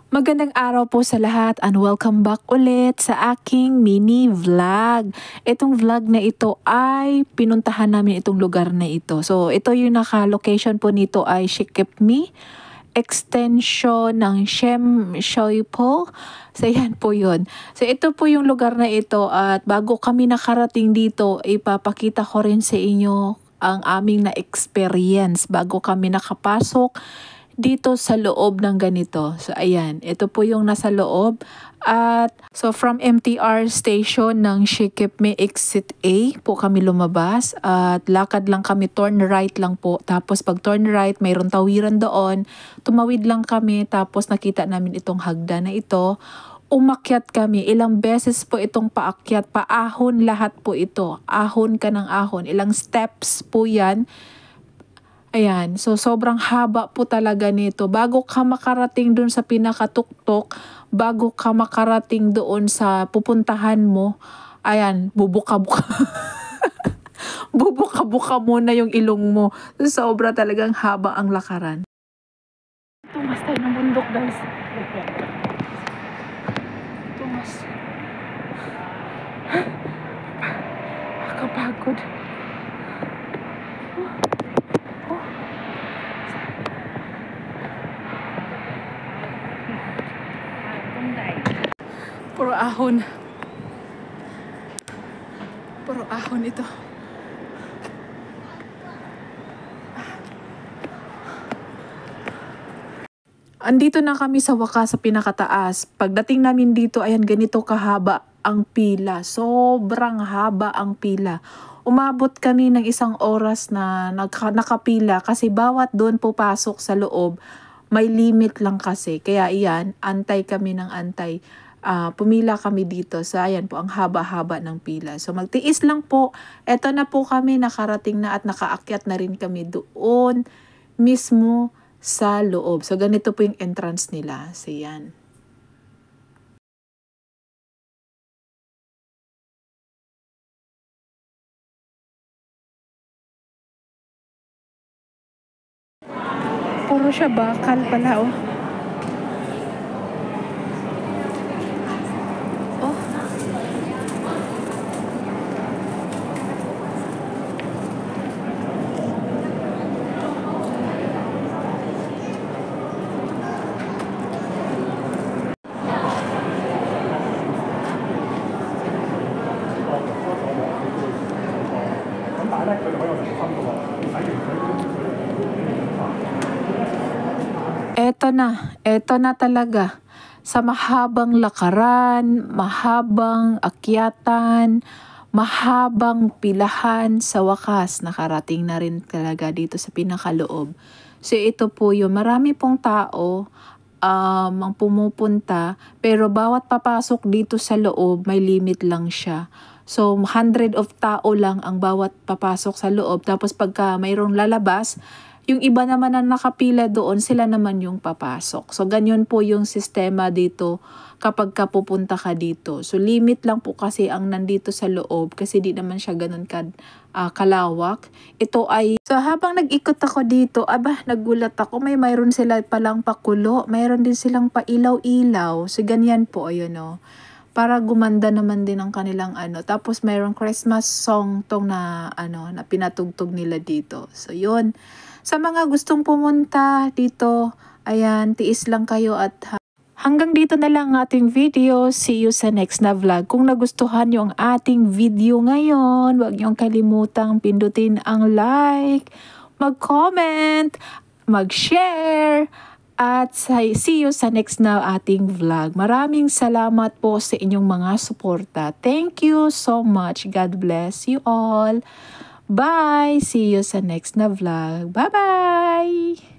Magandang araw po sa lahat and welcome back ulit sa aking mini vlog. Itong vlog na ito ay pinuntahan namin itong lugar na ito. So ito yung naka-location po nito ay Shikipmi, extension ng Shem Shoipo. So yan po yun. So ito po yung lugar na ito at bago kami nakarating dito, ipapakita ko rin sa inyo ang aming na-experience bago kami nakapasok dito sa loob ng ganito. So ayan, ito po yung nasa loob. At so from MTR station ng Shikipmi exit A po kami lumabas. At lakad lang kami, turn right lang po. Tapos pag turn right, mayroon tawiran doon. Tumawid lang kami tapos nakita namin itong hagdan na ito. Umakyat kami. Ilang beses po itong paakyat. Paahon lahat po ito. Ahon ka ng ahon. Ilang steps po yan. Ayan, so sobrang haba po talaga nito. Bago ka makarating doon sa pinakatuktok, bago ka makarating doon sa pupuntahan mo, ayan, bubuka-buka. Bubuka-buka muna yung ilong mo. Sobra talagang haba ang lakaran. Tumas tayo ng bundok, guys. Tumas. Nakapagod. Puro ahon. Puro ahon ito. Andito na kami sa wakas sa pinakataas. Pagdating namin dito, ayan, ganito kahaba ang pila. Sobrang haba ang pila. Umabot kami ng 1 oras na nakapila kasi bawat doon pupasok sa loob, may limit lang kasi. Kaya iyan, antay kami ng antay. Pumila kami dito. So ayan po, ang haba-haba ng pila. So magtiis lang po. Eto na po kami, nakarating na at nakaakyat na rin kami doon mismo sa loob. So ganito po yung entrance nila. So yan. Puro siya bakal pala, oh. Eto na talaga. Sa mahabang lakaran, mahabang akyatan, mahabang pilahan, sa wakas, nakarating na rin talaga dito sa pinakaloob. So ito po yung marami pong tao ang pumupunta, pero bawat papasok dito sa loob, may limit lang siya. So 100 of tao lang ang bawat papasok sa loob. Tapos pagka mayroong lalabas, yung iba naman na nakapila doon, sila naman yung papasok. So, ganyan po yung sistema dito kapag pupunta ka dito. So, limit lang po kasi ang nandito sa loob kasi di naman siya ganun kalawak. Ito ay, so habang nag-ikot ako dito, nagulat ako, mayroon sila palang pakulo, mayroon din silang pailaw-ilaw. So, ganyan po, ayun o. Para gumanda naman din ang kanilang Tapos mayroong Christmas song tong na pinatugtog nila dito. So, yun. Sa mga gustong pumunta dito, ayan, tiis lang kayo at hanggang dito na lang ang ating video. See you sa next na vlog. Kung nagustuhan nyo ang ating video ngayon, huwag nyo kalimutang pindutin ang like, mag-comment, mag-share, at see you sa next na ating vlog. Maraming salamat po sa inyong mga suporta. Thank you so much. God bless you all. Bye! See you sa next na vlog. Bye-bye!